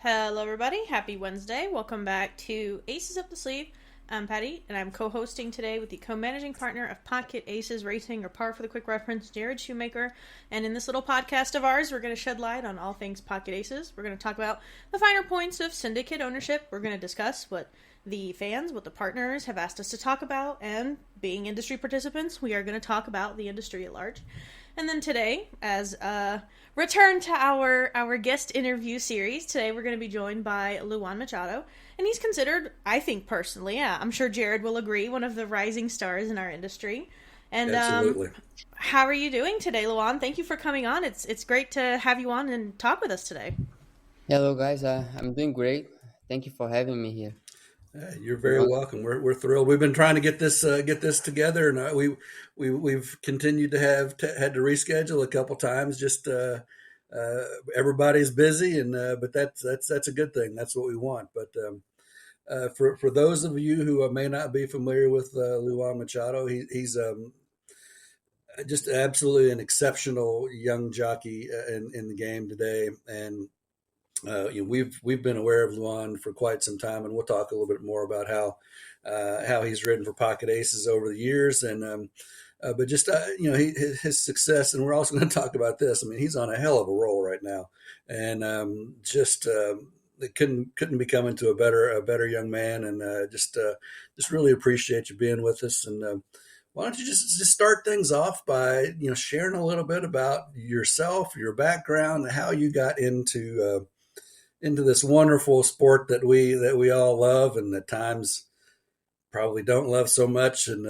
Hello, everybody. Happy Wednesday. Welcome back to Aces Up the Sleeve. I'm Pati, and I'm co-hosting today with the co-managing partner of Pocket Aces Racing, or PAR for the quick reference, Jared Shoemaker. And in this little podcast of ours, we're going to shed light on all things Pocket Aces. We're going to talk about the finer points of syndicate ownership. We're going to discuss what the fans, what the partners have asked us to talk about, and being industry participants, we are going to talk about the industry at large. And then today, as a return to our guest interview series, today we're going to be joined by Luan Machado. And he's considered, I think personally, I'm sure Jared will agree, one of the rising stars in our industry. And Absolutely. how are you doing today, Luan? Thank you for coming on. It's great to have you on and talk with us today. Hello, guys. I'm doing great. Thank you for having me here. You're very welcome. We're thrilled. We've been trying to get this together, and we've continued to had to reschedule a couple times. Just everybody's busy, and but that's a good thing. That's what we want. But for those of you who may not be familiar with Luan Machado, he's just absolutely an exceptional young jockey in the game today, and we've been aware of Luan for quite some time, and we'll talk a little bit more about how he's ridden for Pocket Aces over the years, and but just his success, and we're also going to talk about this. I mean, he's on a hell of a roll right now, and just it couldn't be coming to a better young man, and just really appreciate you being with us. And why don't you just start things off by sharing a little bit about yourself, your background, how you got into this wonderful sport that we all love, and at times probably don't love so much. And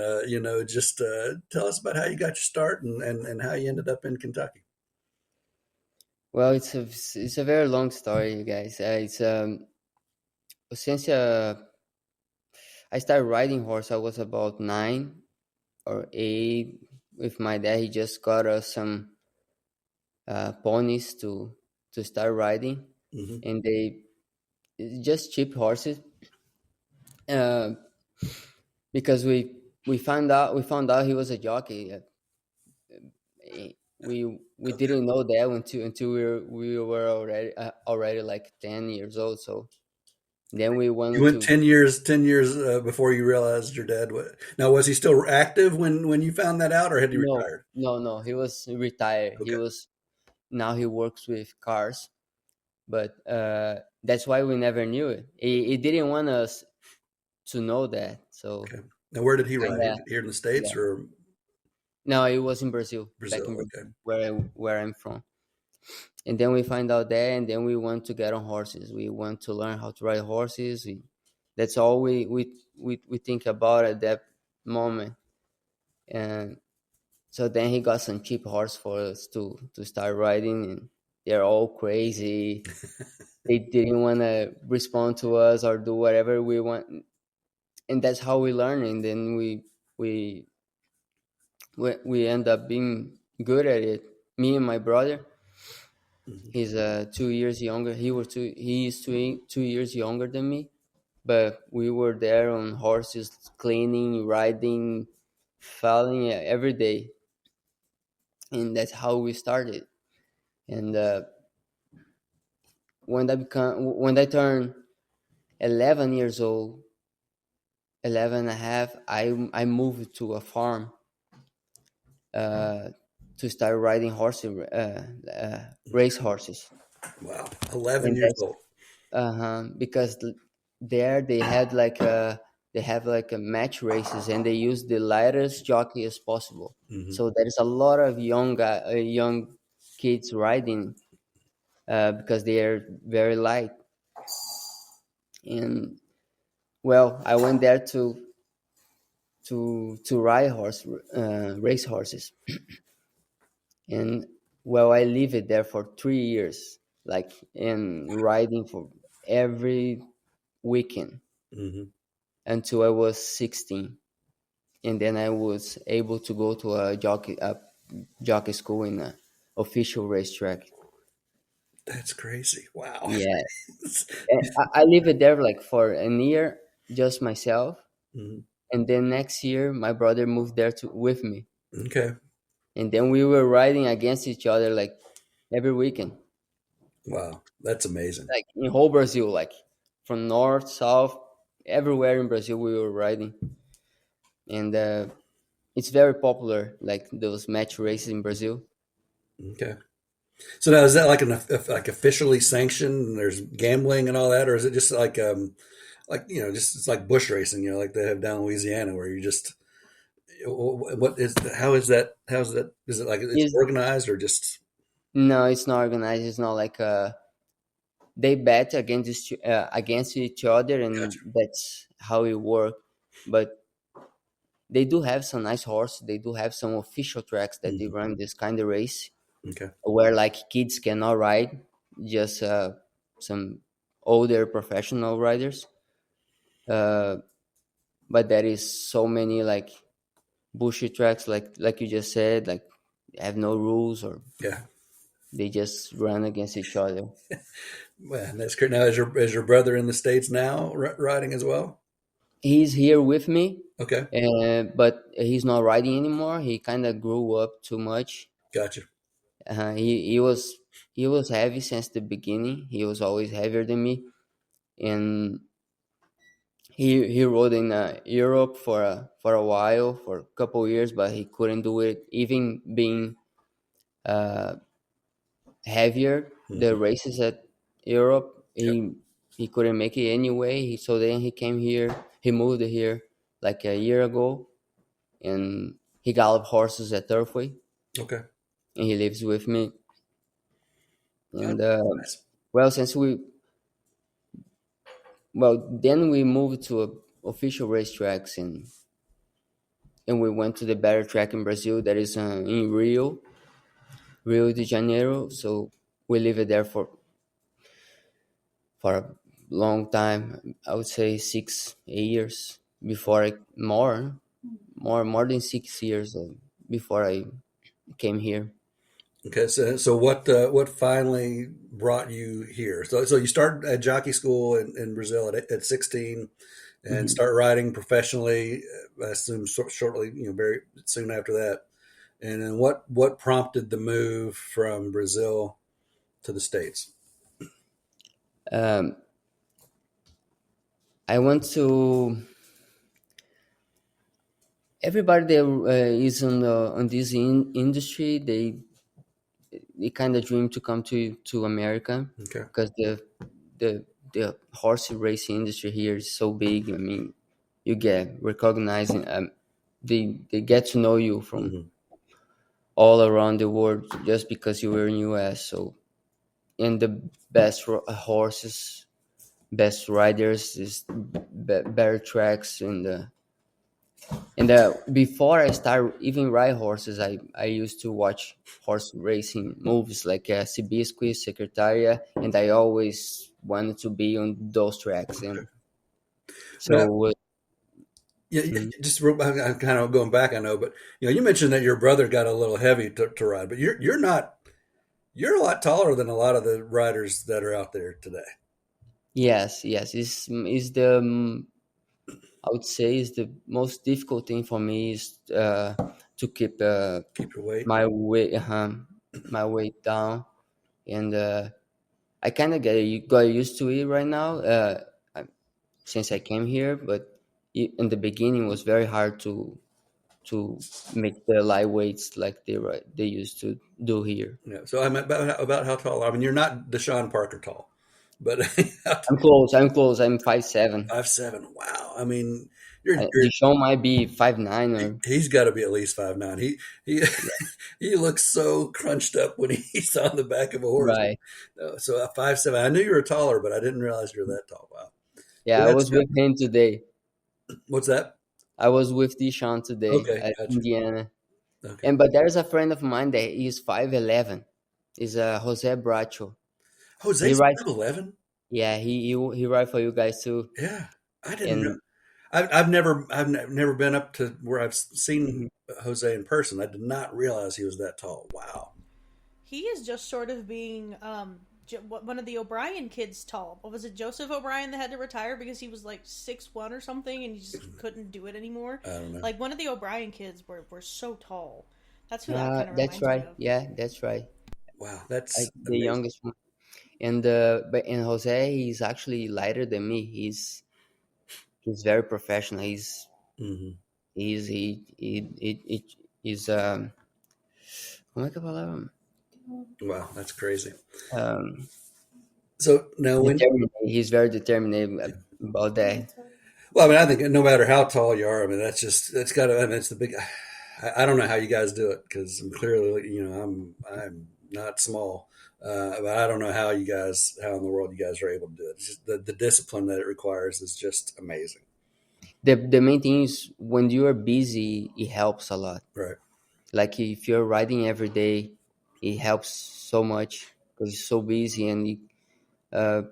just tell us about how you got your start and how you ended up in Kentucky. Well, it's a very long story, you guys. It's since I started riding horse, I was about 9 or 8 with my dad. He just got us some ponies to start riding. Mm-hmm. And they just cheap horses, because we found out he was a jockey. We didn't know that until we were already like 10 years old. So then we wanted You went to 10 years before you realized your dad was. Now, was he still active when you found that out, or had he retired? No, he was retired. Okay. Now he works with cars. But that's why we never knew it. He didn't want us to know that. So okay. Now, where did he ride? Here in the States, yeah. or No, it was in Brazil. Brazil? Back in Brazil, Okay. where I'm from. And then we find out there, and then we want to get on horses. We want to learn how to ride horses. That's all we think about at that moment. And so then he got some cheap horse for us to start riding, and they're all crazy. They didn't want to respond to us or do whatever we want, and that's how we learn. And then we end up being good at it. Me and my brother, Mm-hmm. he's 2 years younger. He is 2 years younger than me, but we were there on horses, cleaning, riding, falling every day, and that's how we started. And when I turned 11 years old, 11 and a half, I moved to a farm to start riding horses, race horses. Wow, 11 And years that's old. because there they have like a match races, and they use the lightest jockey as possible. Mm-hmm. So there is a lot of young kids riding because they are very light. And well, I went there to ride race horses, and well, I lived there for 3 years, like in riding for every weekend Mm-hmm. until I was 16, and then I was able to go to a jockey school in an official racetrack. That's crazy. Wow. Yeah, I lived there like for a year, just myself, Mm-hmm. and then next year my brother moved there with me, Okay. and then we were riding against each other like every weekend. Wow, that's amazing. Like in whole Brazil, like from north, south, everywhere in Brazil we were riding, and it's very popular. Like those match races in Brazil. Okay. So now is that like like officially sanctioned and there's gambling and all that, or is it just like just it's like bush racing, like they have down in Louisiana where you just what is how's that is it like it's Is organized or just No, it's not organized. It's not like they bet against each other, and gotcha. that's how it works. But they do have some nice horses. They do have some official tracks that they Mhm. run this kind of race Okay. where like kids cannot ride, just some older professional riders. Uh, but there is so many like bushy tracks, like you just said, like have no rules or Yeah. they just run against each other. Well, that's great. Now, is your brother in the States now riding as well? He's here with me, Okay. but he's not riding anymore. He kind of grew up too much. Gotcha. He was heavy since the beginning. He was always heavier than me, and he rode in Europe for a while, for a couple years, but he couldn't do it. Even being uh, heavier, the Hmm. races at Europe, Yep. he couldn't make it anyway. So then he came here. He moved here like a year ago, and he galloped horses at Turfway, Okay. and he lives with me. Oh, And nice. well, then we moved to official racetracks, and we went to the better track in Brazil that is in Rio de Janeiro. So we lived there for a long time. I would say 6 8 years before more than 6 years before I came here. Okay. So what finally brought you here? So you start at jockey school in Brazil at 16 and Mhm. start riding professionally. I assume shortly, very soon after that. And then what prompted the move from Brazil to the States? Um, I want to everybody that is on this industry. They kind of dream to come to America Okay. because the the horse racing industry here is so big. I mean, you get recognized. They get to know you from Hmm. all around the world just because you were in US. So and the best horses, best riders is better tracks and before I start even ride horses, I used to watch horse racing movies like Sibisque, Secretaria, and I always wanted to be on those tracks. And Now, so, yeah, mm, just I'm kind of going back, I know, but you mentioned that your brother got a little heavy to ride, but you're not you're a lot taller than a lot of the riders that are out there today. yes, is the I would say is the most difficult thing for me is to keep Keep your weight. my weight down, and I kind of got used to it right now. Since I came here, but in the beginning was very hard to make the light weights like they used to do here. Yeah. So I'm about how tall? I mean, you're not Deshaun Parker tall, but I'm close. I'm close. I'm 5'7". 5'7". Wow. I mean, you're Deshaun might be 5'9" or he's got to be at least 5'9". He yeah, he looks so crunched up when he's on the back of a horse. right. So a 5'7". I knew you were taller, but I didn't realize you were that tall. Wow. Yeah, Well, I that's was good. with him today. What's that? I was with Deshaun today Okay, at gotcha. Indiana, Okay. and but there's a friend of mine that is 5'11". Is Jose Bracho. He Jose's rides. 5'11". Yeah, he ride for you guys too, Yeah, I didn't know. and I've never been up to where I've seen mhm. Jose in person. I did not realize he was that tall. Wow. He is just sort of being one of the O'Brien kids tall. What was it, Joseph O'Brien, that had to retire because he was like 6'1" or something and he just couldn't do it anymore? I don't know. Like one of the O'Brien kids were so tall. That's who that kind of That's reminds me right. of. Yeah, that's right. Wow, that's The amazing. youngest one. And Jose, he's actually lighter than me. He's very professional. Hmm. He's como é que é a palavra? Wow, that's crazy. Um, So now, determined. He's very determined about that. well, I mean, I think no matter how tall you are, I mean, that's got to. I mean, it's the big. I don't know how you guys do it because I'm clearly, I'm not small, but I don't know how in the world you guys are able to do it. It's just the discipline that it requires is just amazing. The main thing is when you are busy, it helps a lot. Right. Like if you're riding every day, it helps so much because you're so busy uh,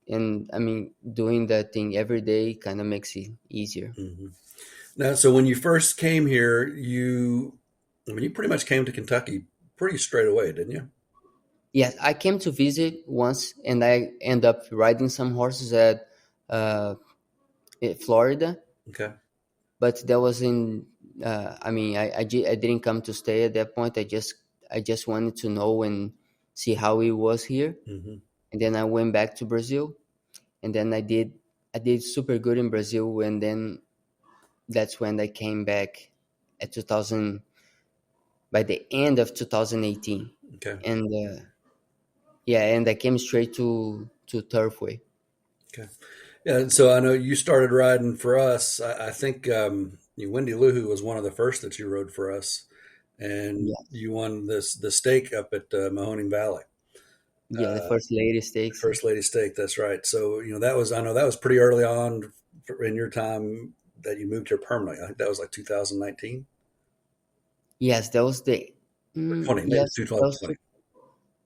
and I mean doing that thing every day kind of makes it easier. Hmm. Now, so when you first came here, I mean, you pretty much came to Kentucky pretty straight away, didn't you? Yes, I came to visit once, and I end up riding some horses at uh, Florida, Okay. but that was in. I mean, I didn't come to stay at that point. I just wanted to know and see how it was here, Hmm. and then I went back to Brazil, and then I did super good in Brazil, and then that's when I came back at 2000 by the end of 2018, Okay. and yeah, and I came straight to Turfway. Okay. Yeah. And so I know you started riding for us. I think Wendy Luhu was one of the first that you rode for us, and Yeah, you won the stake up at Mahoning Valley, yeah, the first lady stakes. First Lady Stake. That's right. So that was, I know that was pretty early on in your time that you moved here permanently. I think that was like 2019 Yes, that was the or 20, maybe yes, that was 2020.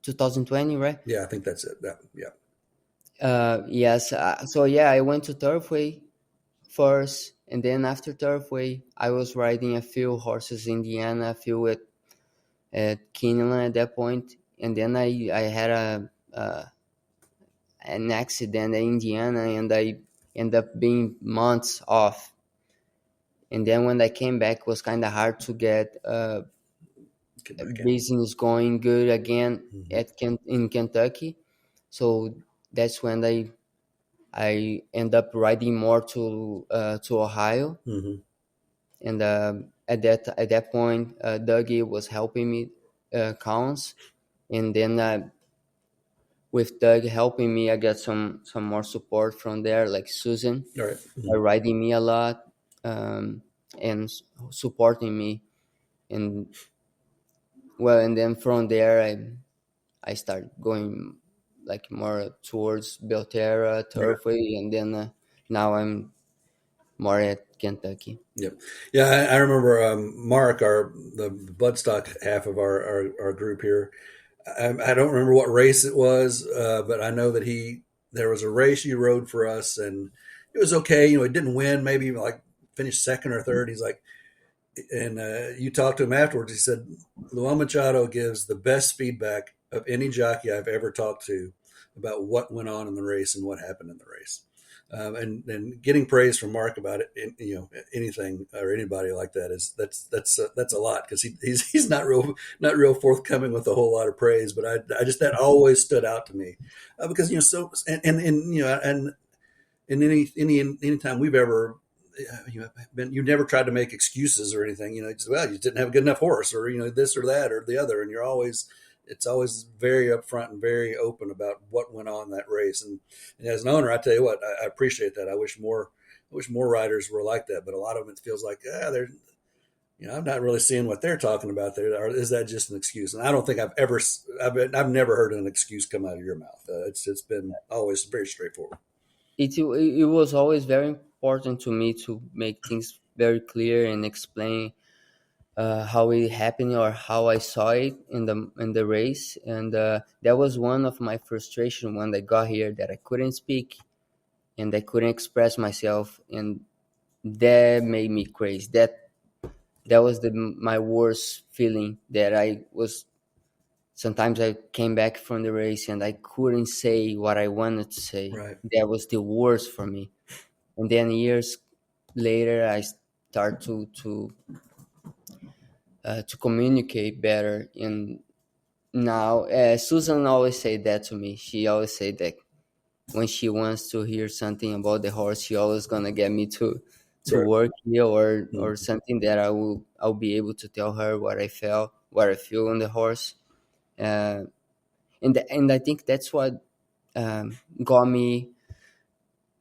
2020, right? Yeah, I think that's it. Yeah. Yes. So yeah, I went to Turfway first, and then after Turfway, I was riding a few horses in Indiana, a few at Keeneland at that point, and then I had an accident in Indiana, and I ended up being months off. And then when I came back, it was kind of hard to get Get back in. business going good again Hmm. in Kentucky. So that's when I end up riding more to Ohio, Hmm. and at that point, Dougie was helping me counts, and then with Doug helping me, I got some more support from there, like Susan, All right. Hmm. riding me a lot, and supporting me, and well, and then from there I started going like more towards Belterra, Right. Turfway, and then now I'm more at Kentucky. Yep. Yeah, I remember Mark, the bloodstock half of our group here. I don't remember what race it was, but I know that there was a race you rode for us, and it was okay. He didn't win, maybe like finished second or third. He's like, and you talked to him afterwards. He said, Luan Machado gives the best feedback of any jockey I've ever talked to about what went on in the race and what happened in the race. And getting praise from Mark about it, anything or anybody like that that's a lot because he's not real forthcoming with a whole lot of praise. But I just that always stood out to me because so and anytime we've ever you've never tried to make excuses or anything. Just, well, you didn't have a good enough horse, or this or that or the other, and it's always very upfront and very open about what went on in that race. And as an owner, I tell you what, I appreciate that. I wish more riders were like that, but a lot of them it feels like they're. I'm not really seeing what they're talking about there. Or is that just an excuse? And I don't think I've never heard an excuse come out of your mouth. It's been always very straightforward. It was always very important to me to make things very clear and explain how it happened or how I saw it in the race, and that was one of my frustration when I got here, that I couldn't speak and I couldn't express myself, and that made me crazy. That was my worst feeling. That I was sometimes I came back from the race and I couldn't say what I wanted to say. Right. That was the worst for me. And then years later, I start to communicate better, and Now, Susan always say that to me. She always say that when she wants to hear something about the horse, she always gonna get me to Right. work here, or Mhm. something that I'll be able to tell her what I feel on the horse. And I think that's what got me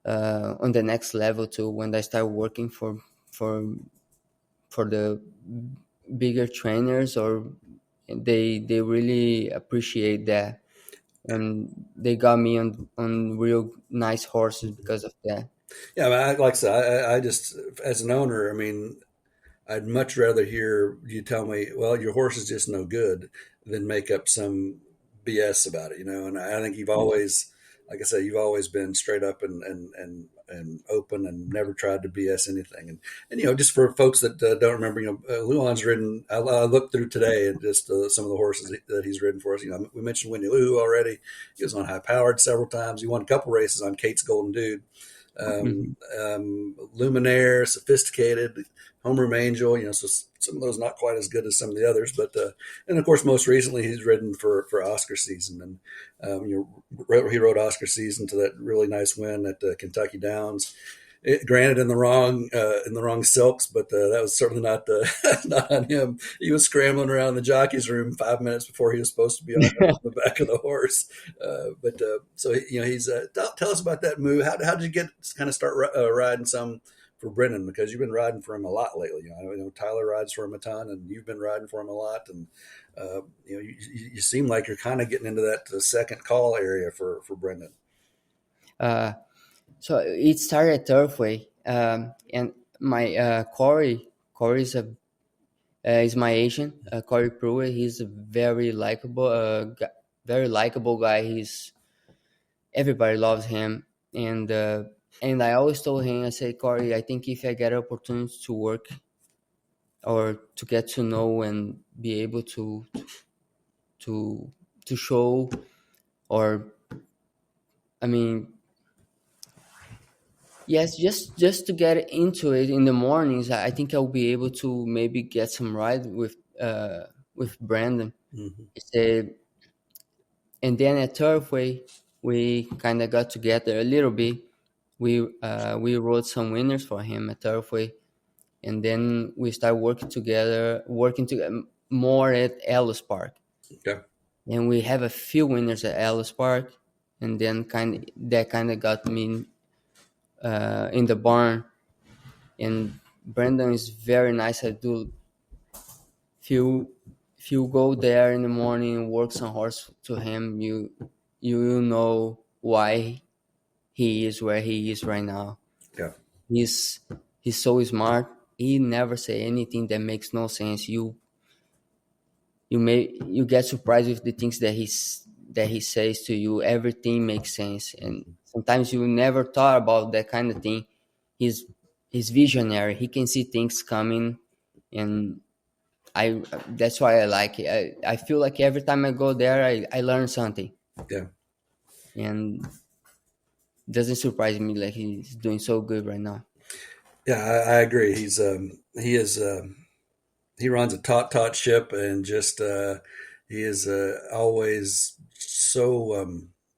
on the next level too, when I started working for for the bigger trainers, or they really appreciate that, and they got me on real nice horses because of that. Yeah, I mean, like I said, I just as an owner, I mean, I'd much rather hear you tell me, well, your horse is just no good, than make up some BS about it, you know. And I think you've Yeah. always, like I said, you've always been straight up and open, and never tried to BS anything. And you know, just for folks that don't remember, you know, Luan's ridden. I looked through today and just some of the horses that he's ridden for us. You know, we mentioned Winnie Lou already. He was on high powered several times. He won a couple races on Kate's Golden Dude. Mhm. Luminaire, Sophisticated, Homeroom Angel. You know, so some of those not quite as good as some of the others, but and of course, most recently he's ridden for Oscar season, and you know, he rode Oscar season to that really nice win at Kentucky Downs. Granted, in the wrong silks, but that was certainly not not on him. He was scrambling around the jockey's room 5 minutes before he was supposed to be on the back of the horse. But so you know, he's tell us about that move. How did you get kind of start riding some for Brennan? Because you've been riding for him a lot lately. You know, Tyler rides for him a ton, and you've been riding for him a lot. And you know, you seem like you're kind of getting into that second call area for Brendan. uh, so it started at Turfway, and my Corey is my agent. Corey Pruitt. He's a very likable guy. He's Everybody loves him, and I always told him, I say, Corey, I think if I get an opportunity to work or to get to know and be able to to show, or I mean, yes, just to get into it in the mornings, I think I'll be able to maybe get some ride with Brandon. Mm-hmm. He said, and then at Turfway, we kind of got together a little bit. We wrote some winners for him at Turfway, and then we started working together more at Ellis Park, Okay. and we have a few winners at Ellis Park, and then kind of got me in the barn. And Brandon is very nice. I do if you go there in the morning and work some horse to him, you will know why he is where he is right now. Yeah. He's he's so smart. He never say anything that makes no sense. You get surprised with the things that he says to you. Everything makes sense, and sometimes you never thought about that kind of thing. He's he's visionary. He can see things coming, and I that's why I like it. I feel like every time I go there, I learn something, Yeah. and it doesn't surprise me like he's doing so good right now. Yeah, I agree. He is he runs a taut ship, and just he is always so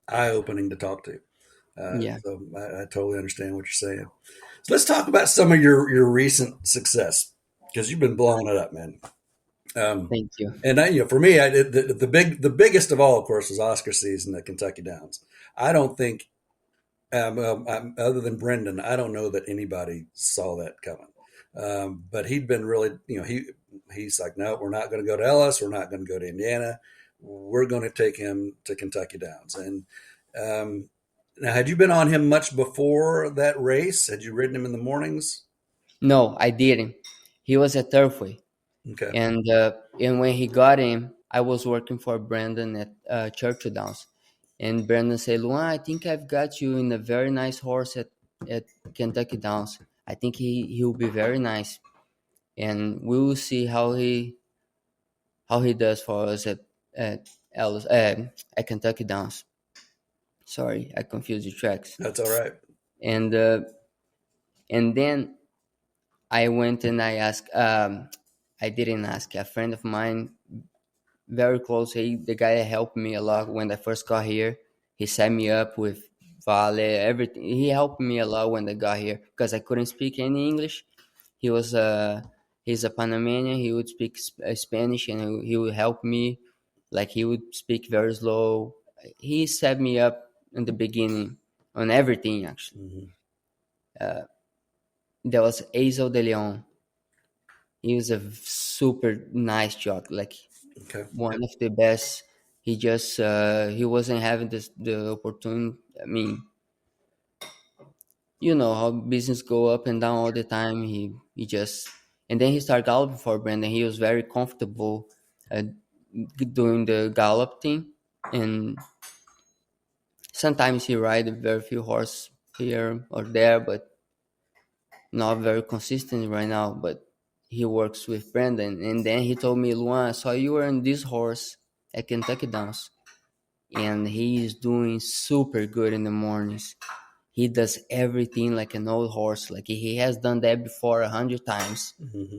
eye opening to talk to. Yeah, So I totally understand what you're saying. So let's talk about some of your recent success, because you've been blowing it up, man. Um, thank you. and I, you know, for me, the biggest of all, of course, was Oscar season at Kentucky Downs. I don't think, other than Brendan, I don't know that anybody saw that coming. But he'd been really, you know, he's like, no, we're not going to go to Ellis. We're not going to go to Indiana. We're going to take him to Kentucky Downs. And um, now, had you been on him much before that race? Had you ridden him in the mornings? No, I didn't. He was at Turfway, Okay. and when he got him, I was working for Brandon at Churchill Downs, and Brandon said, "Luan, I think I've got you in a very nice horse at Kentucky Downs. I think he'll be very nice, and we will see how he does for us at Ellis, at Kentucky Downs." Sorry, I confused the tracks. That's all right. And and then I went and I asked. I didn't ask. A friend of mine very close. The guy helped me a lot when I first got here. He set me up with Vale, everything. He helped me a lot when I got here because I couldn't speak any English. He's a Panamanian. He would speak Spanish, and he would help me. Like, he would speak very slow. He set me up in the beginning on everything. Actually, there was Azel de Leon. He was a super nice jockey, like Okay. one of the best. He just he wasn't having the opportunity. I mean, you know how business go up and down all the time. He just, and then he started galloping for Brandon. He was very comfortable uh, doing the gallop thing, and sometimes he ride a very few horse here or there, but not very consistent right now. But he works with Brandon, and then he told me, Luan, I saw you were on this horse at Kentucky Downs, and he is doing super good in the mornings. He does everything like an old horse. Like, he has done that before 100 times,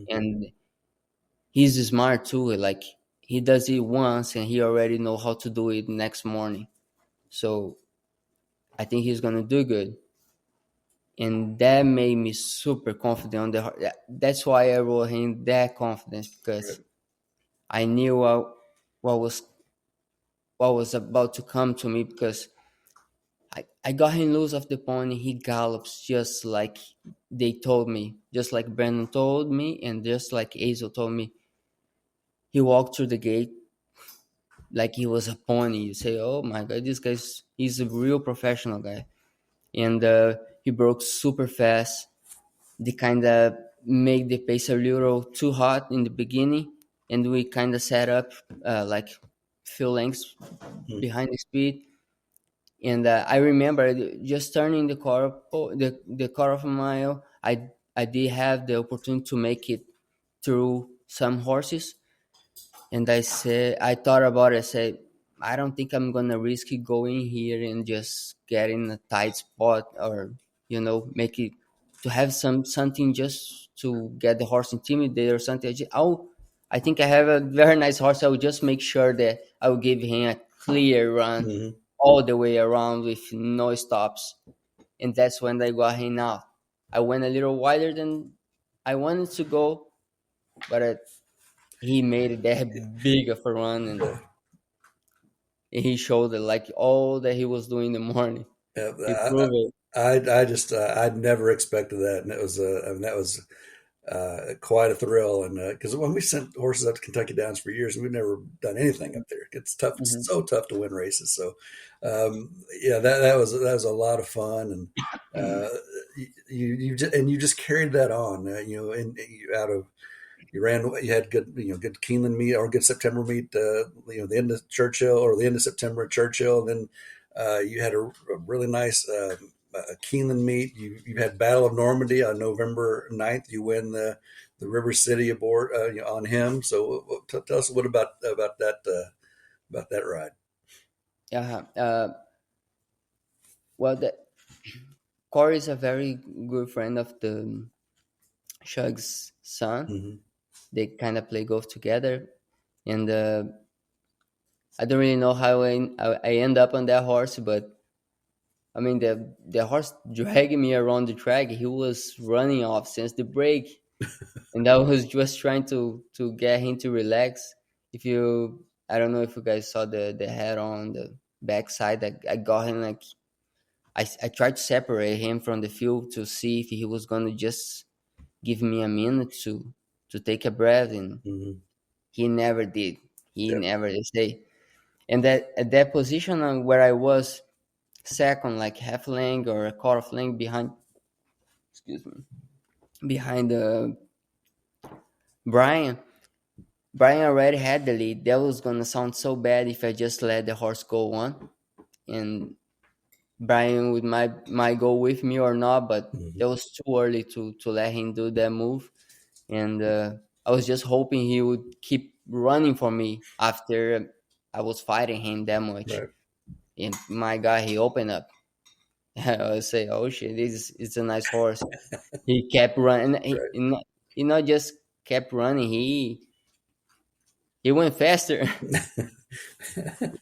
and he's smart too. Like, he does it once, and he already know how to do it next morning. So I think he's gonna do good, and that made me super confident on the horse. That's why I wrote him that confidence, because I knew what was what was about to come to me, because I got him loose off the pony. He gallops just like they told me, just like Brandon told me, and just like Azel told me. He walked through the gate like he was a pony. You say, oh my God, he's a real professional guy. And he broke super fast. They kind of made the pace a little too hot in the beginning, and we kind of set up like few lengths behind the speed. And I remember just turning the quarter of a mile. I did have the opportunity to make it through some horses, and I thought about it. I said, I don't think I'm gonna risk it going here and just get in a tight spot, or make it to have something just to get the horse intimidated or something. I think I have a very nice horse. I will just make sure that I will give him a clear run all the way around with no stops. And that's when I got him out. I went a little wider than I wanted to go, but he made it that big of a run, and he showed it like all that he was doing in the morning. Yeah, He proved it. I just I'd never expected that, and it was I mean, that was quite a thrill. And because when we sent horses up to Kentucky Downs for years, we've never done anything up there. It's tough. It's Mhm. so tough to win races. So yeah, that was a lot of fun, and you just carried that on. Out of you had good good Keeneland meet or good September meet. The end of Churchill or the end of September at Churchill, and then you had a really nice. Keeneland meet. You had Battle of Normandy on November 9th. You win the River City aboard on him. So tell us what about that ride. Yeah. Well, Corey is a very good friend of the Shug's son. Mm-hmm. They kind of play golf together, and I don't really know how I end up on that horse, but I mean, the horse dragging me around the track. He was running off since the break, and I was just trying to get him to relax. I don't know if you guys saw the head on the backside. I got him like I tried to separate him from the field to see if he was gonna just give me a minute to take a breath, and he never did. He Yep. never did say. And that at that position where I was second, like half length or a quarter of length behind, excuse me, behind Brian. Brian already had the lead. That was gonna sound so bad if I just let the horse go on, and Brian might go with me or not. But it was too early to let him do that move, and I was just hoping he would keep running for me after I was fighting him that much. Right. And my God, he opened up. I would say, "Oh shit, it's a nice horse." He kept running. He not just kept running. he went faster.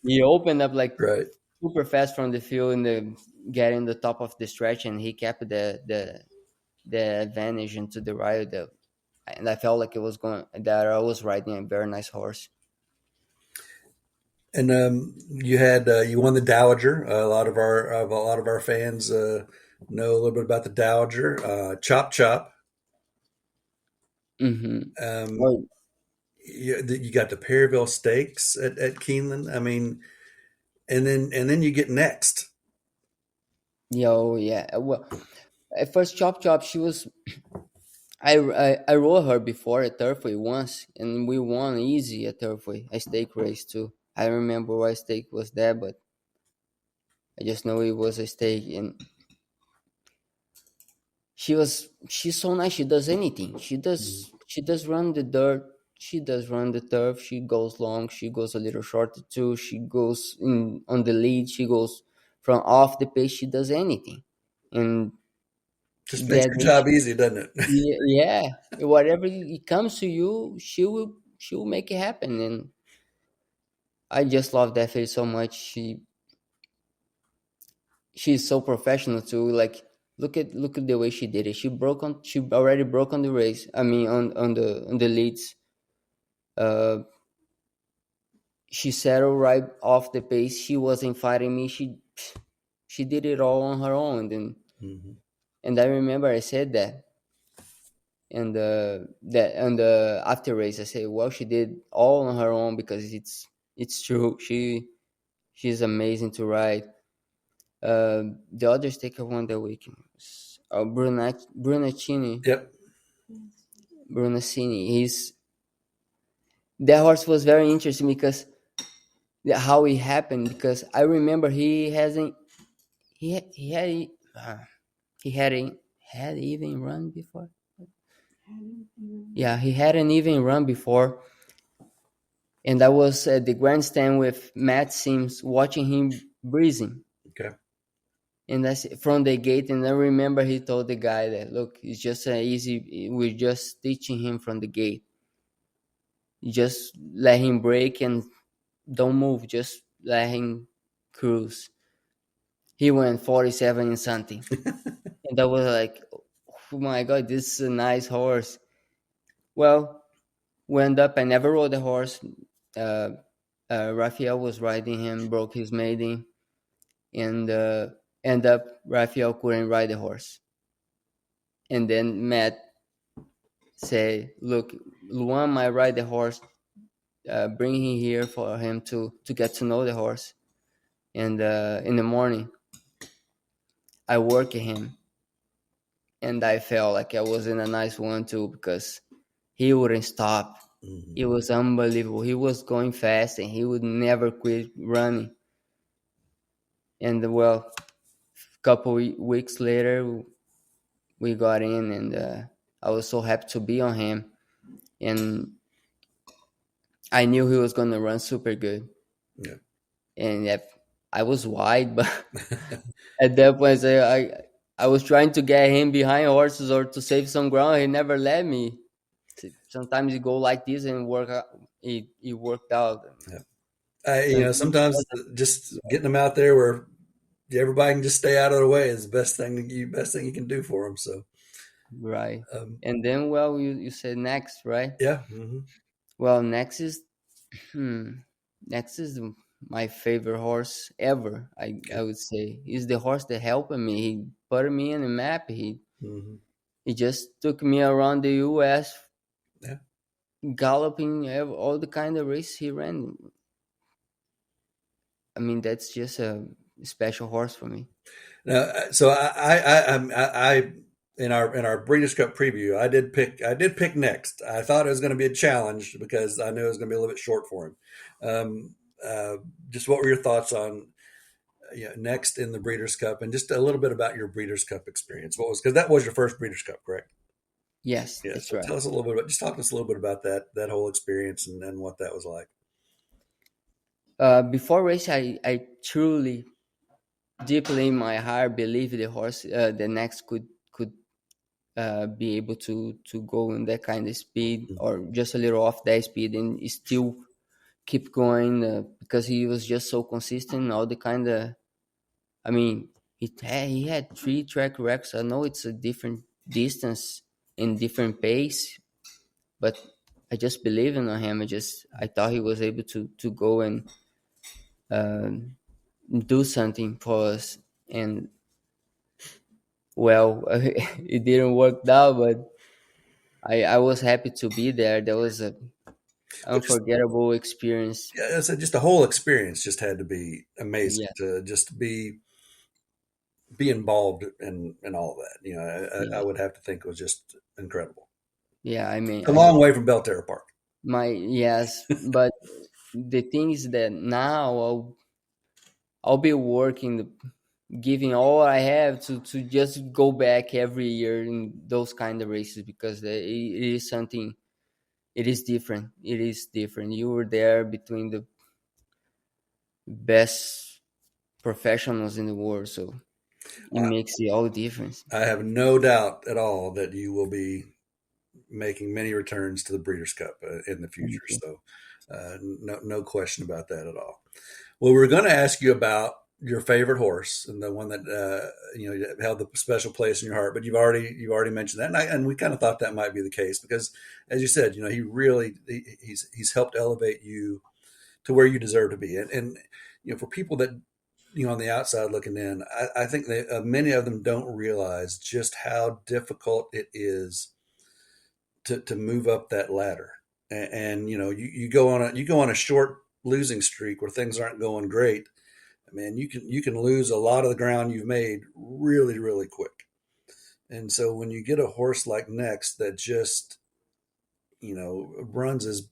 He opened up like Right. super fast from the field and getting the top of the stretch, and he kept the advantage into the ride. And I felt like it was going that I was riding a very nice horse. And you won the Dowager. A lot of our fans know a little bit about the Dowager. Chop Chop. Mm-hmm. Um, Oh, you got the Perryville Stakes at Keeneland. I mean, and then you get next. yeah. Well, at first, Chop Chop, she was. I rode her before at Turfway once, and we won easy at Turfway. A stake race too. I don't remember what stake was that, but I just know it was a stake, and she's so nice. She does anything. She does run the dirt. She does run the turf. She goes long. She goes a little shorter too. She goes in on the lead. She goes from off the pace. She does anything, and Just makes that your job easy, doesn't it? yeah, whatever it comes to you, she will make it happen. And I just love that face so much. She's so professional too. Like look at the way she did it. She already broke on the race. I mean on the leads. Uh, she settled right off the pace. She wasn't fighting me. She did it all on her own. Mm-hmm. And I remember I said that. And that on the after race I said, well, she did all on her own because it's true. She's amazing to ride. The other sticker won the weekend was Brunacini. Yep. Brunacini. That horse was very interesting because how it happened. Because I remember he hasn't he had he had even run before. Yeah, he hadn't even run before, and I was at the grandstand with Matt Sims watching him breathing. Okay. And that's from the gate. And I remember he told the guy that, look, it's just easy. We're just teaching him from the gate. You just let him break and don't move. Just let him cruise. He went 47 and something. And I was like, oh my God, this is a nice horse. Well, went up. I never rode the horse. Raphael was riding him, broke his maiden. And end up, Raphael couldn't ride the horse. And then Matt say, look, Luan might ride the horse. Bring him here for him to get to know the horse. And in the morning, I work him. And I felt like I was in a nice one too because he wouldn't stop. Mm-hmm. It was unbelievable. He was going fast and he would never quit running. And well, a couple weeks later, we got in, and I was so happy to be on him. And I knew he was going to run super good. Yeah. And I was wide, but at that point, I was trying to get him behind horses or to save some ground. He never let me. Sometimes you go like this and work out. It worked out. Yeah. Sometimes just getting them out there where everybody can just stay out of the way is the best thing you can do for them. So, Right. And then, well, you said next, right? yeah. Mm-hmm. Well, next is my favorite horse ever. I would say he's the horse that helped me. He put me in the map. Mm-hmm. He just took me around the U.S. Yeah. Galloping all the kind of race he ran. I mean, that's just a special horse for me. Now, so I in our Breeders' Cup preview, I did pick next. I thought it was going to be a challenge because I knew it was going to be a little bit short for him. Just what were your thoughts on next in the Breeders' Cup, and just a little bit about your Breeders' Cup experience? What was because that was your first Breeders' Cup, correct? Yes, Yeah. that's So right. tell us a little bit about just talk to us a little bit about that whole experience and what that was like. Before race, I truly, deeply in my heart, believe the horse, the next could be able to go in that kind of speed or just a little off that speed and still keep going because he was just so consistent. All the kind of, I mean, he had 3 track records. I know it's a different distance and different pace, but I just believe in him. I thought he was able to go and um, do something for us. And well, it didn't work out, but I was happy to be there. That was a But just unforgettable experience. yeah, I said just the whole experience just had to be amazing Yeah, to just be involved in all of that. You know, I yeah, would have to think it was just incredible. yeah. I mean, It's a long way from Belterra Park. yes, but the thing is that now I'll be working, giving all I have to just go back every year in those kind of races because it is something. It is different. It is different. You were there between the best professionals in the world, so it I, makes all the difference. I have no doubt at all that you will be making many returns to the Breeders' Cup in the Thank future. you. So, no question about that at all. Well, we're going to ask you about your favorite horse and the one that held the special place in your heart. But you've already mentioned that, and we kind of thought that might be the case because, as you said, he's helped elevate you to where you deserve to be. And for people that on the outside looking in, I think that many of them don't realize just how difficult it is to move up that ladder. And you go on a short losing streak where things aren't going great. Man, you can lose a lot of the ground you've made really, really quick. And so when you get a horse like Next that just runs his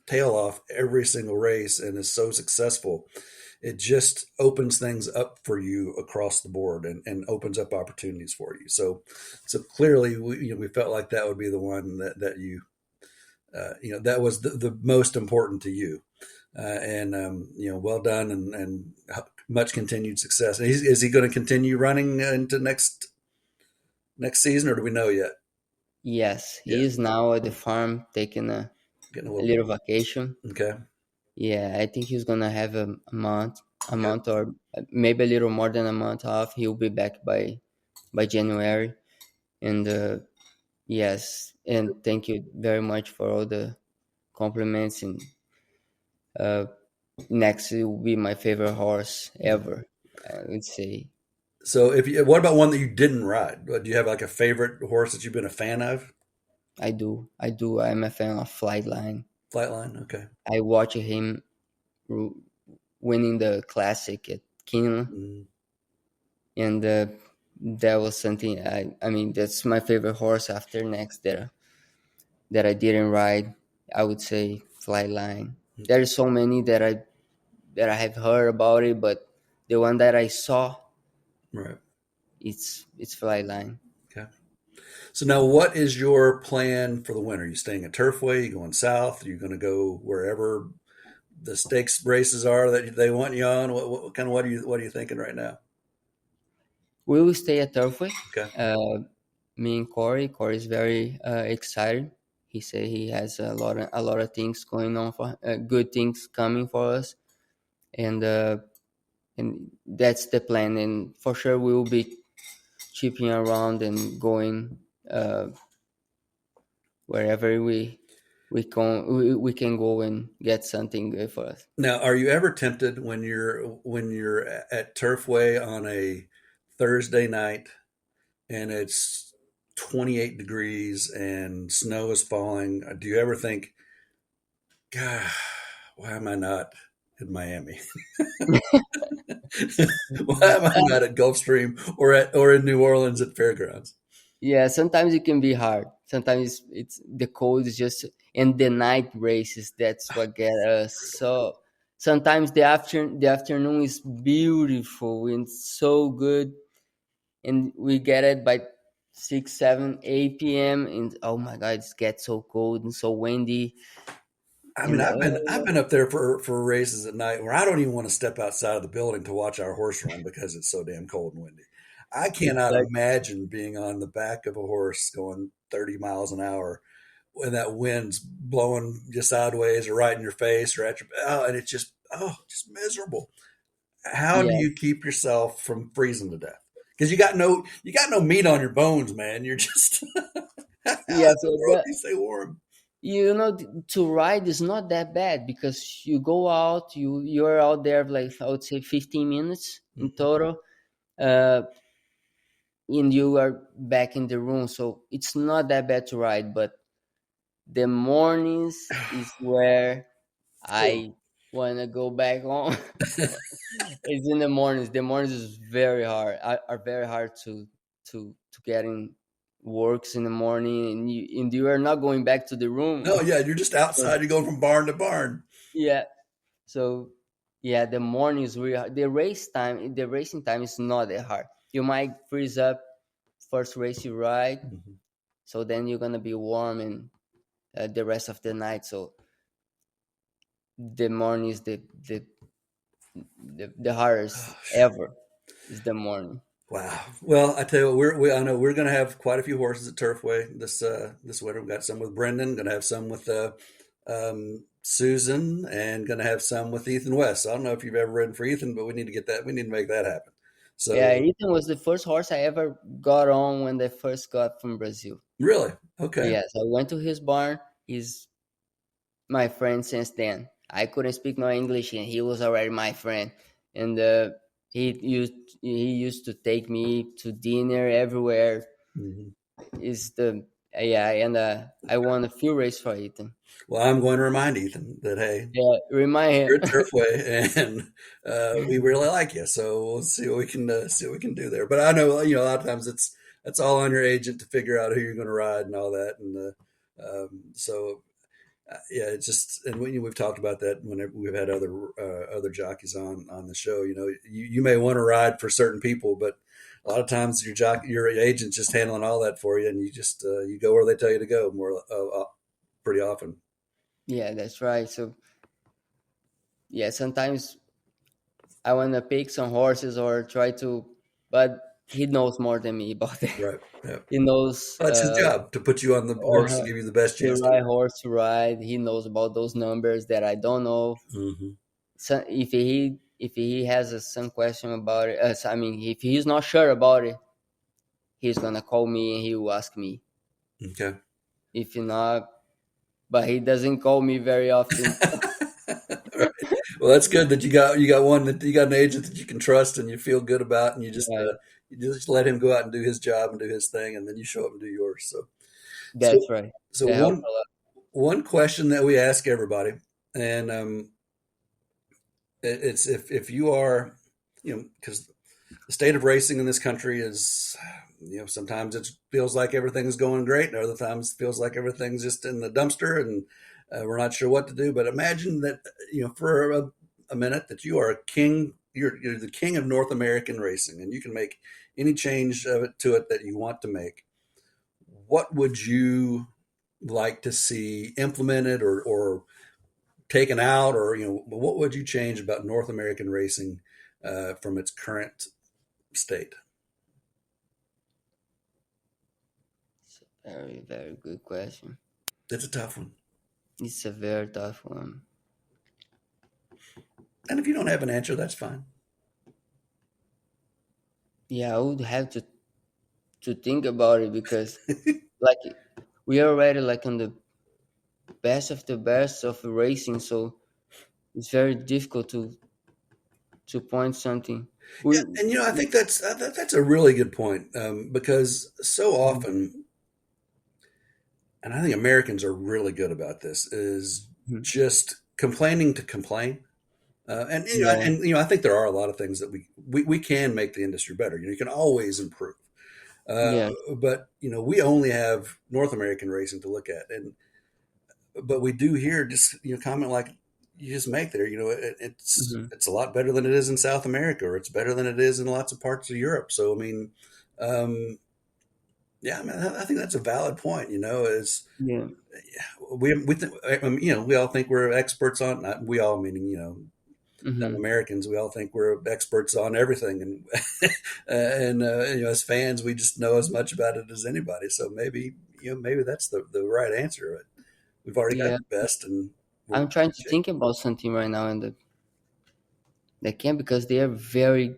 tail off every single race and is so successful, it just opens things up for you across the board and opens up opportunities for you. So clearly we felt like that would be the one that you that was the most important to you. And well done and much continued success. Is he going to continue running into next season, or do we know yet? Yes, Yeah, he is now at the farm taking getting a a little little vacation. okay. Yeah, I think he's gonna have a Okay. month or maybe a little more than a month off. He'll be back by January. And yes, and thank you very much for all the compliments. And uh, next will be my favorite horse ever. I would say So what about one that you didn't ride? Do you have like a favorite horse that you've been a fan of? I do. I do. I'm a fan of Flightline. Flightline, okay. I watched him ru- winning the classic at Keeneland, Mm, and that was something. I mean, that's my favorite horse after next that I didn't ride. I would say Flightline. There okay. are so many that I have heard about it, but the one that I saw, Right. it's Flightline. Okay. So now, what is your plan for the winter? Are you staying at Turfway? Are you going south? Are you going to go wherever the stakes races are that they want you on? What are you thinking right now? We will stay at Turfway. Okay. Uh, Me and Corey. Corey is very excited. He said he has a lot of things going on for good things coming for us, and that's the plan. And for sure, we will be chipping around and going uh, wherever we can go and get something good for us. Now, are you ever tempted when you're at Turfway on a Thursday night and it's 28 degrees and snow is falling? Do you ever think, God, why am I not in Miami? Why am I not at Gulfstream or in New Orleans at Fairgrounds? Yeah, sometimes it can be hard. Sometimes it's the cold is just and the night races. That's what get us. So sometimes the afternoon is beautiful and so good, and we get it by 6, 7, 8 p.m. and oh my god, it gets so cold and so windy. I mean, And I've been up there for races at night where I don't even want to step outside of the building to watch our horse run because it's so damn cold and windy. I it's cannot like imagine being on the back of a horse going 30 miles an hour when that wind's blowing just sideways or right in your face or at your, and it's just, just miserable. How do Yeah, you keep yourself from freezing to death? Because you got no meat on your bones, man. You're just, how in yeah. the So world do you stay warm? to ride is not that bad because you go out, you're out there like I would say 15 minutes in Mhm. total, uh, and you are back in the room. So it's not that bad to ride, but the mornings is where I wanna go back home. It's in the mornings. The mornings is very hard. Are very hard to get in works in the morning, and you are not going back to the room. No, yeah, you're just So, outside. You're going from barn to barn. yeah. So yeah, the morning is really hard. The racing time is not that hard. You might freeze up first race you ride, Mhm. so then you're gonna be warm and the rest of the night. So the morning is the hardest ever. Is the morning. Wow. Well, I tell you what, I know we're going to have quite a few horses at Turfway this winter. We've got some with Brendan, going to have some with Susan, and going to have some with Ethan West. So I don't know if you've ever ridden for Ethan, but we need to get that. We need to make that happen. Yeah, So Ethan was the first horse I ever got on when they first got from Brazil. really, okay. Yes, I went to his barn. He's my friend since then. I couldn't speak no English, and he was already my friend. And he used to take me to dinner everywhere. Mhm. Is the Yeah, and I won a few races for Ethan. Well, I'm going to remind Ethan that hey, Yeah, remind you're him. at Turfway, and we really like you. So we'll see what we can do there. But I know a lot of times it's all on your agent to figure out who you're going to ride and all that, and so yeah, it's just and we've talked about that whenever we've had other jockeys on the show. You may want to ride for certain people, but a lot of times your agent's just handling all that for you, and you just you go where they tell you to go more pretty often. Yeah, that's right. So yeah, sometimes I want to pick some horses or try to, but he knows more than me about that. Right. Yeah. He knows Well, that's his job to put you on the horse to give you the best the chance to right win. horse to ride. He knows about those numbers that I don't know. Hmm. So if he has some question about it, I mean, if he's not sure about it, he's gonna call me and he will ask me. Okay. If not, but he doesn't call me very often. All right. Well, that's good that you got an agent that you can trust and you feel good about, and Right. you just let him go out and do his job and do his thing, and then you show up and do yours. So That's right. so That helps one question that we ask everybody, and it's if you are, because the state of racing in this country is, sometimes it feels like everything's going great, and other times it feels like everything's just in the dumpster, and we're not sure what to do. But imagine that, for a minute, that you are a king. You're the king of North American racing, and you can make any change to it that you want to make. What would you like to see implemented or taken out, or what would you change about North American racing from its current state? a lot. Very, very good question. It's a tough one, It's a very tough one. and if you don't have an answer, that's fine. Yeah, I would have to think about it because like we are already like on the best of the best of racing, so it's very difficult to point something. Yeah, We and I think that's a really good point, because so often, and I think Americans are really good about this, is Mhm. just complaining to complain. And Yeah, I think there are a lot of things that we can make the industry better. You can always improve. Uh, yeah, but we only have North American racing to look at, and but we do hear just comment like you just make there. hmm, It's a lot better than it is in South America, or it's better than it is in lots of parts of Europe. So I mean, um, yeah, I mean, I think that's a valid point. Is yeah, we all think we're experts on, not we all meaning hmm, Americans, we all think we're experts on everything, and and as fans, we just know as much about it as anybody. So maybe maybe that's the right answer. We've already got Yeah, the best, and we're I'm trying in to shape. think about something right now, and they can't, because they are very.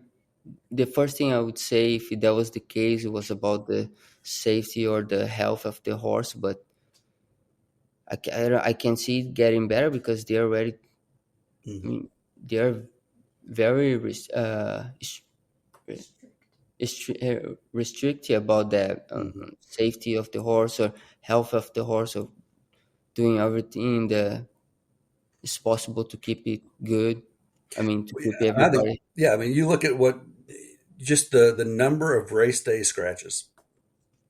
The first thing I would say, if that was the case, it was about the safety or the health of the horse. But I can see it getting better, because they are already. I Mhm. mean, they are very restricted about the Mhm. safety of the horse or health of the horse, or doing everything that is possible to keep it good. I mean, to keep Yeah, I think, everybody. yeah, I mean, you look at what just the number of race day scratches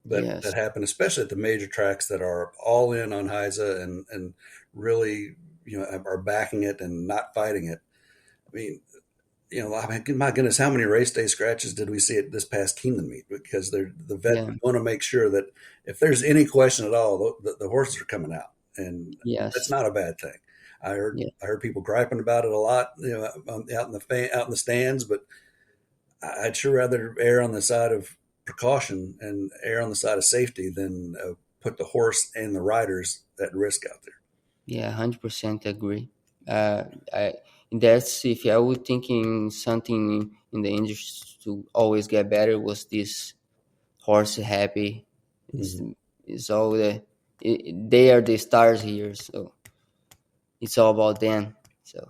that Yes. happen, especially at the major tracks that are all in on Heiza and really, are backing it and not fighting it. I mean, I mean, my goodness, how many race day scratches did we see at this past Keeneland meet? Because the vet Yeah. would want to make sure that if there's any question at all, the horses are coming out, and that's Yes. not a bad thing. Yeah. I heard people griping about it a lot, out in the stands, but I'd sure rather err on the side of precaution and err on the side of safety than put the horse and the riders at risk out there. Yeah. 100% agree. Uh, I that's, if I would thinking something in the industry to always get better, was this horse happy. Is Mm-hmm. is all they are the stars here, so it's all about them. So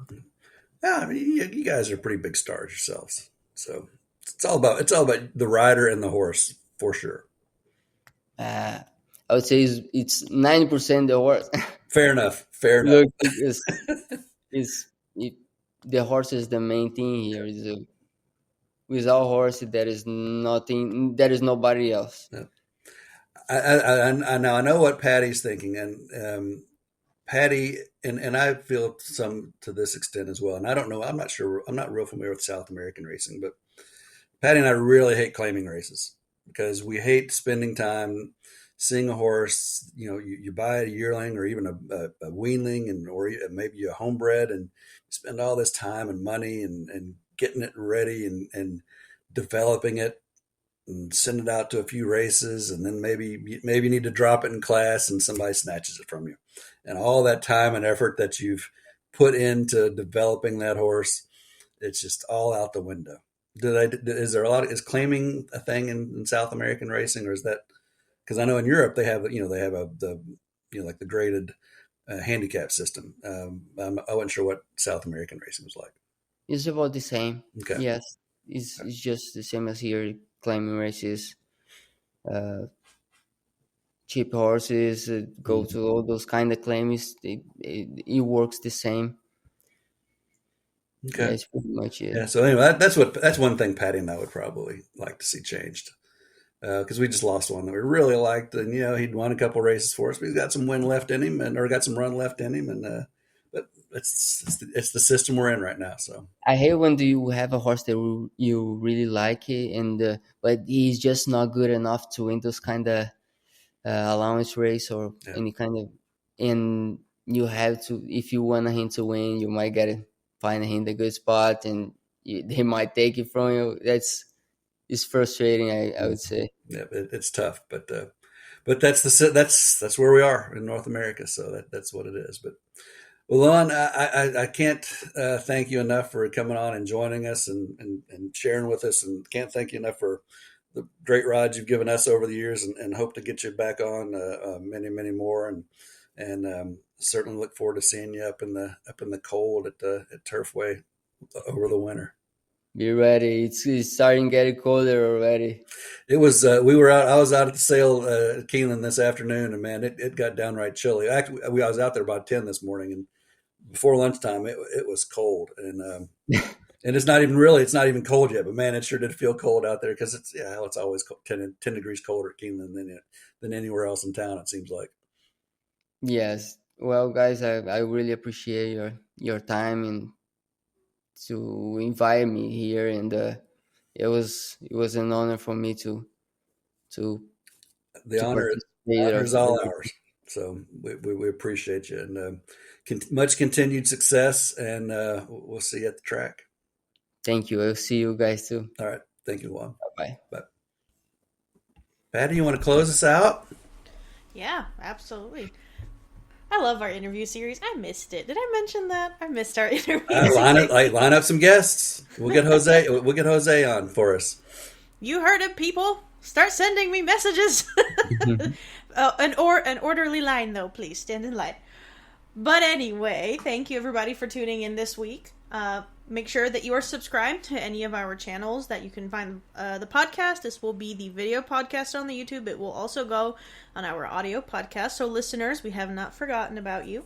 Yeah, I mean, you guys are pretty big stars yourselves, so it's all about the rider and the horse for sure. uh, I would say it's 90% the horse. Fair enough. Fair enough. Look, is it, the horse is the main thing here. Without horse, there is nothing. There is nobody else. Yeah. I know what Patty's thinking, and Patty and I feel some to this extent as well. And I don't know. I'm not sure. I'm not real familiar with South American racing, but Patty and I really hate claiming races because we hate spending time seeing a horse. You buy a yearling or even a weanling, or maybe a homebred, and spend all this time and money and getting it ready and developing it and send it out to a few races, and then maybe you need to drop it in class and somebody snatches it from you, and all that time and effort that you've put into developing that horse, it's just all out the window. Is there a lot is claiming a thing in South American racing, or is that because I know in Europe they have like the graded handicap system. I wasn't sure what South American racing was like. It's about the same. Okay. Yes, it's just the same as here. Claiming races, uh, cheap horses, go Mhm. to all those kind of claims. It works the same. Yeah, Okay. it's pretty much it. Yeah. So anyway, that's one thing Patty and I would probably like to see changed because we just lost one that we really liked, and he'd won a couple races for us, but he's got some win left in him, or got some run left in him, and but it's the system we're in right now. So I hate when do you have a horse that you really like it, and but he's just not good enough to win those kind of allowance race or yeah, any kind of, and you have to, if you want him to win, you might get it, find him the good spot, and they might take it from you. It's frustrating. I would say. yeah, it's tough, but that's where we are in North America. So that's what it is. But well, Lon, I can't thank you enough for coming on and joining us and sharing with us, and can't thank you enough for the great rides you've given us over the years, and hope to get you back on many more, and certainly look forward to seeing you up in the cold at Turfway over the winter. Be ready. It's starting getting colder already. It was we were out. I was out at the sale at Keeneland this afternoon, and man, it got downright chilly. Actually, I was out there about 10 this morning, and before lunchtime, it was cold, and it's not even cold yet. But man, it sure did feel cold out there because it's always 10 degrees colder at Keeneland than anywhere else in town. It seems like. Yes. Well, guys, I really appreciate your time and to invite me here, and it was an honor for me to The to participate honor or is all ours. So we appreciate you, and much continued success, and we'll see you at the track. thank you. I'll see you guys too. All right, thank you, Juan. Bye bye. Bye. Patty, you want to close us out? Yeah, absolutely. I love our interview series. I missed it. Did I mention that? I missed our interview series. Line up some guests. We'll get Jose. We'll get Jose on for us. You heard it, people. Start sending me messages. An orderly line, though, please. Stand in line. But anyway, thank you everybody for tuning in this week. Make sure that you are subscribed to any of our channels that you can find the podcast. This will be the video podcast on the YouTube. It will also go on our audio podcast. So listeners, we have not forgotten about you.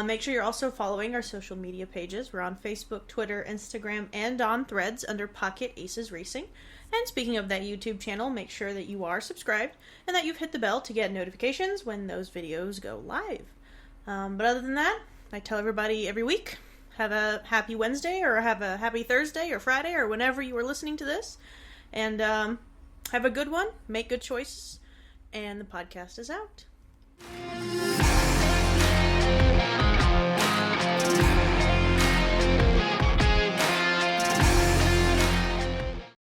Make sure you're also following our social media pages. We're on Facebook, Twitter, Instagram, and on Threads under Pocket Aces Racing. And speaking of that YouTube channel, make sure that you are subscribed and that you've hit the bell to get notifications when those videos go live. But other than that, I tell everybody every week, have a happy Wednesday or have a happy Thursday or Friday or whenever you are listening to this. And have a good one, make good choices, and the podcast is out.